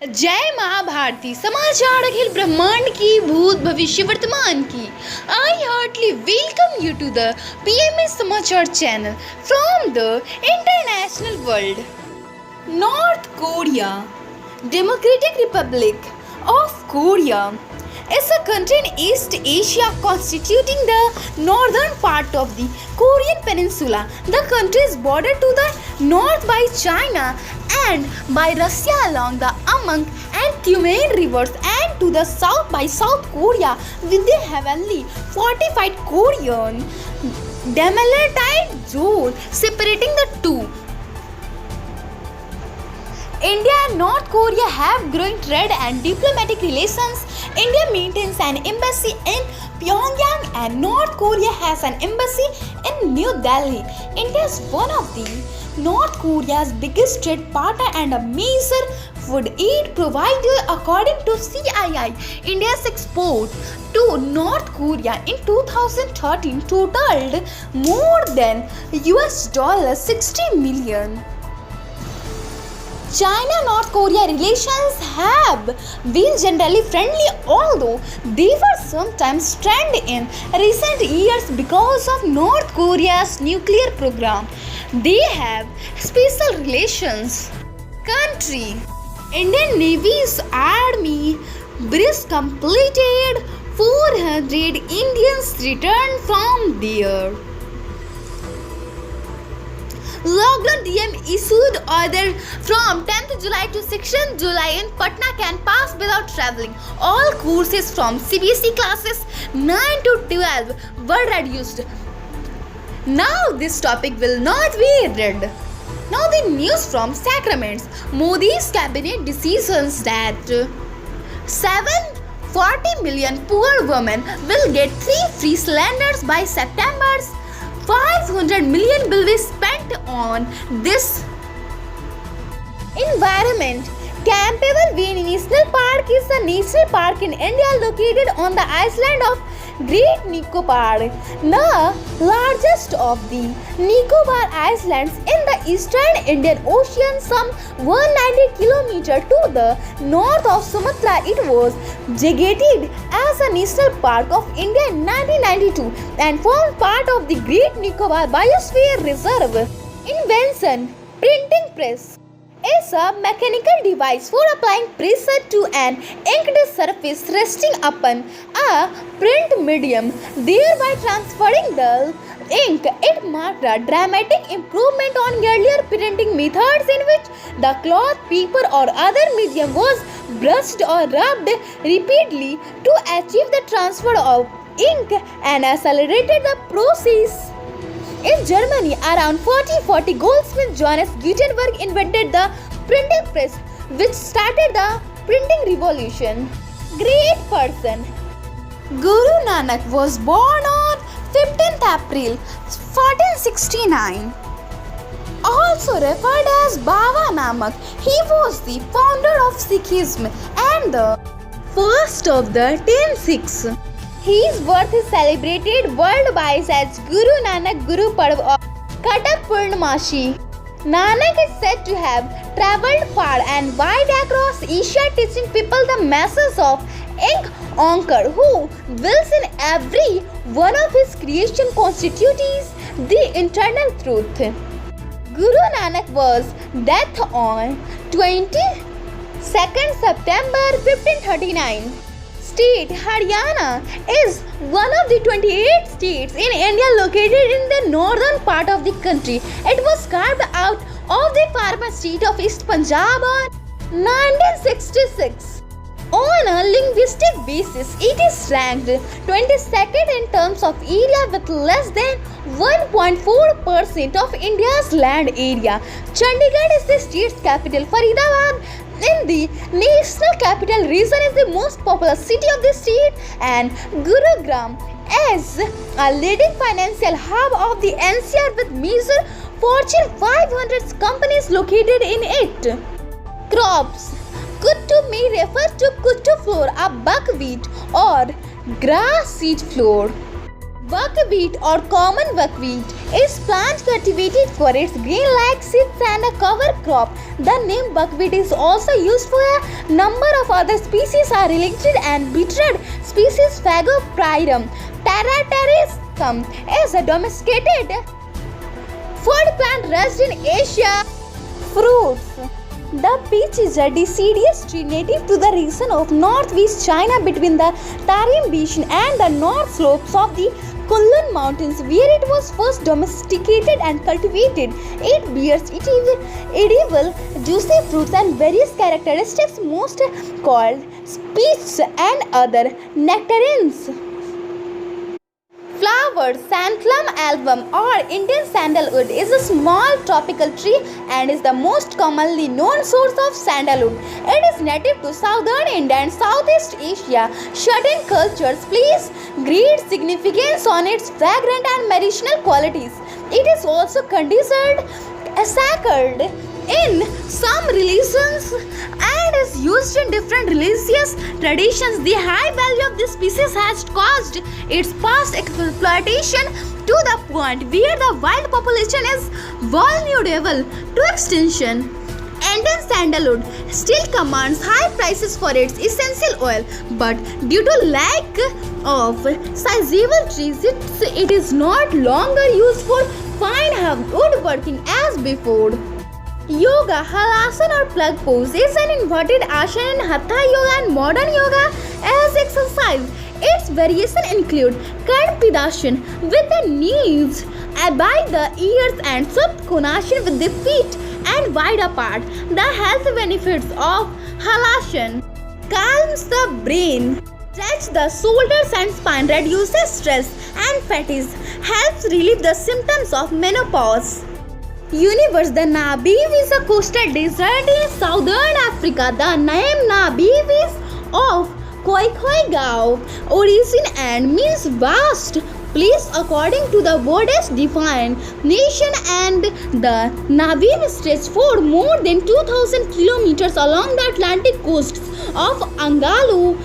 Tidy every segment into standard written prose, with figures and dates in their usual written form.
जय महाभारती समाचार अखिल ब्रह्मांड की भूत भविष्य वर्तमान की। I heartily welcome you to the PMS समाचार channel from the international world. North Korea, Democratic Republic of Korea, is a country in East Asia constituting the northern part of the Korean peninsula. The country is bordered to the north by China and by Russia along the Amang and Tumen rivers, and to the south by South Korea with the heavily fortified Korean demilitarized zone separating the two. India and North Korea have growing trade and diplomatic relations. India maintains an embassy in Pyongyang and North Korea has an embassy in New Delhi. India is one of the North Korea's biggest trade partner and a major food aid provider. According to CII, India's export to North Korea in 2013 totaled more than $60 million. China-North Korea relations have been generally friendly, although they were sometimes strained in recent years because of North Korea's nuclear program. They have special relations. Country. Indian Navy's Army bridge completed. 400 Indians returned from there. Lockdown DM issued order from 10th July to 16th July in Patna can pass without travelling. All courses from CBSE classes 9 to 12 were reduced. Now this topic will not be read. Now the news from Sacraments. Modi's cabinet decisions that 740 million poor women will get 3 free cylinders by September. 500 million will be spent on this. Environment. Campbell Bay National Park is a national park in India located on the island of Great Nicobar, the largest of the Nicobar Islands in the eastern Indian Ocean, some 190 km to the north of Sumatra. It was designated as a National Park of India in 1992 and formed part of the Great Nicobar Biosphere Reserve. Invention. Printing press is a mechanical device for applying pressure to an inked surface resting upon a print medium, thereby transferring the ink. It marked a dramatic improvement on earlier printing methods in which the cloth, paper or other medium was brushed or rubbed repeatedly to achieve the transfer of ink and accelerated the process. In Germany, around 40 goldsmith Johannes Gutenberg invented the printing press, which started the printing revolution. Great person. Guru Nanak was born on 15th April 1469. Also referred as Baba Nanak, he was the founder of Sikhism and the first of the 10 Sikhs. His birth is celebrated worldwide as Guru Nanak Guru Parv of Katak Purnamashi. Nanak is said to have travelled far and wide across Asia, teaching people the message of ink anchor, who wills in every one of his creation constitutes the internal truth. Guru Nanak was dead on 22nd September 1539. State. Haryana is one of the 28 states in India located in the northern part of the country. It was carved out of the farmer state of East Punjab on 1966. On a linguistic basis, it is ranked 22nd in terms of area with less than 1.4% of India's land area. Chandigarh is the state's capital. Faridabad in the National Capital Region is the most populous city of the state, and Gurugram is a leading financial hub of the NCR with major Fortune 500 companies located in it. Crops. Kuttu may refer to kuttu flour, a buckwheat or grass seed flour. Buckwheat or common buckwheat is plant cultivated for its grain-like seeds and a cover crop. The name buckwheat is also used for a number of other species are related and betrayed species Phagopyrum terratarissum is a domesticated food plant raised in Asia. Fruits. The peach is a deciduous tree native to the region of northwest China between the Tarim Basin and the north slopes of the Kunlun Mountains, where it was first domesticated and cultivated. It bears edible, juicy fruits and various characteristics, most called peach and other nectarines. Flowers. Santalum album or Indian sandalwood is a small tropical tree and is the most commonly known source of sandalwood. It is native to southern India and Southeast Asia. Certain cultures place great significance on its fragrant and medicinal qualities. It is also considered sacred in some religions and is used in different religious traditions. The high value of this species has caused its past exploitation to the point where the wild population is vulnerable to extinction. Indian sandalwood still commands high prices for its essential oil, but due to lack of sizable trees, it is not longer used for fine woodworking as before. Yoga, halasana or plug pose is an inverted asana in Hatha Yoga and modern yoga as exercise. Its variations include Karpidasana with the knees by the ears and Suptkonasana with the feet and wide apart. The health benefits of halasana: calms the brain, stretch the shoulders and spine, reduces stress and fatigue, helps relieve the symptoms of menopause. Universe. The Namib is a coastal desert in southern Africa. The name Namib is of Khoikhoi origin and means vast place according to the Buddhist definition, and the Namib stretches for more than 2,000 kilometers along the Atlantic coasts of Angola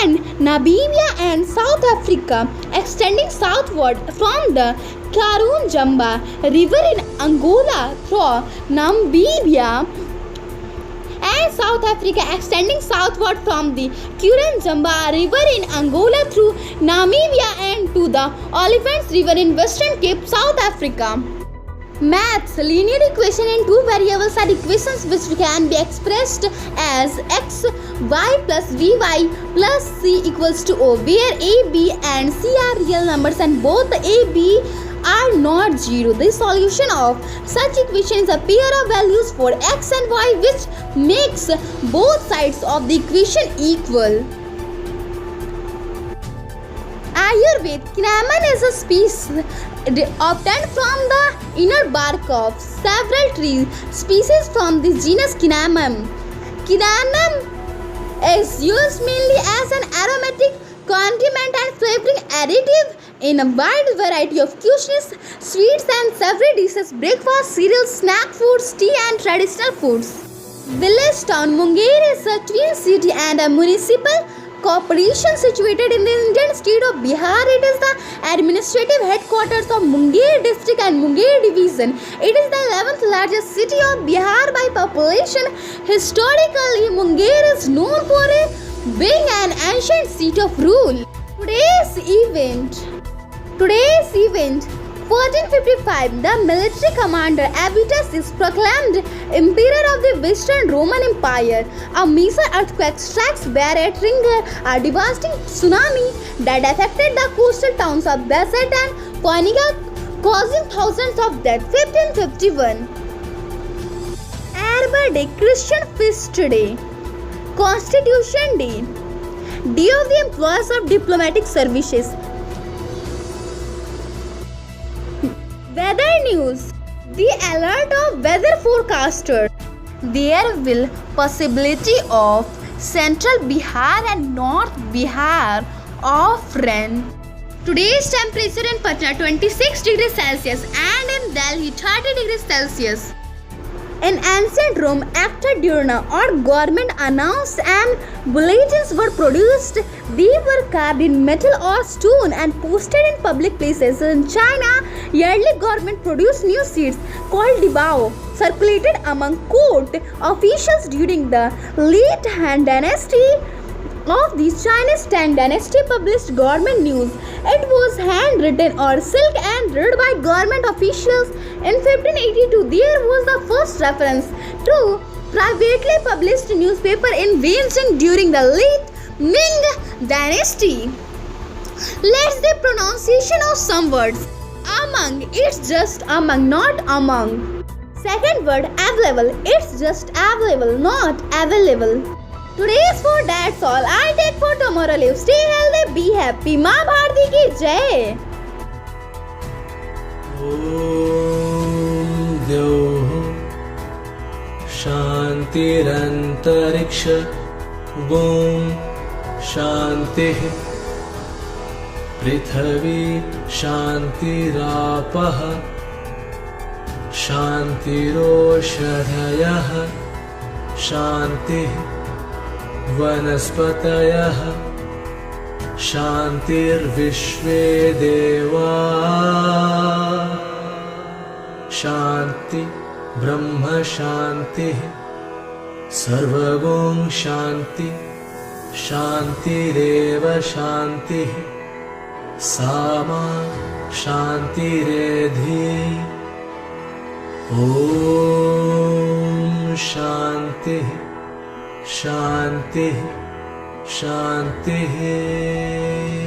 and Namibia and South Africa, extending southward from the Karunjamba River in Angola through Namibia and South Africa, extending southward from the Kurunjamba River in Angola through Namibia and to the Olifants River in Western Cape, South Africa. Maths. Linear equation in two variables are equations which can be expressed as x y plus vy plus c equals to o, where a, b and c are real numbers and both a, b are not zero. The solution of such equation is a pair of values for x and y which makes both sides of the equation equal. Ayurveda. Cinnamon is a species obtained from the inner bark of several tree species from the genus Cinnamon. Cinnamon is used mainly as an aromatic condiment and flavoring additive in a wide variety of cuisines, sweets and savory dishes, breakfast, cereals, snack foods, tea and traditional foods. Village town. Munger is a twin city and a municipal corporation situated in the Indian state of Bihar. It is the administrative headquarters of Munger district and Munger division. It is the 11th largest city of Bihar by population. Historically, Munger is known for being an ancient seat of rule. Today's event 1455, the military commander Avitus is proclaimed Emperor of the Western Roman Empire. A major earthquake strikes Bharat Ring, a devastating tsunami that affected the coastal towns of Basset and Koiniga, causing thousands of deaths. 1551. Arbor Day, Christian feast day. Constitution Day, Day of the Employees of Diplomatic Services. Weather news. The alert of weather forecaster. There will possibility of central Bihar and north Bihar of rain. Today's temperature in Patna 26 degrees Celsius and in Delhi 30 degrees Celsius. In ancient Rome, acta diurna or government announced and bulletins were produced. They were carved in metal or stone and posted in public places. In China, yearly government produced news sheets called dibao, circulated among court officials during the late Han Dynasty. Of the Chinese Tang Dynasty published government news. It was handwritten or silk and read by government officials. In 1582, there was the first reference to privately published newspaper in Beijing during the late Ming Dynasty. Let's the pronunciation of some words. Among, it's just among, not among. Second word, available, it's just available, not available. Today's for that's all. I take for tomorrow. Live, stay healthy, be happy. माँ भारती की जय. ॐ द्यौः शान्तिरन्तरिक्ष ॐ शान्तिः पृथिवी शान्तिरापः शान्तिरोषधयः शान्तिः वनस्पतयः शान्तिर्विश्वे देवा शान्ति ब्रह्म शान्तिः सर्वगुण शान्ति शान्तिरेव शान्तिः सामा शान्तिरेधि ॐ शान्तिः शान्तिः शान्तिः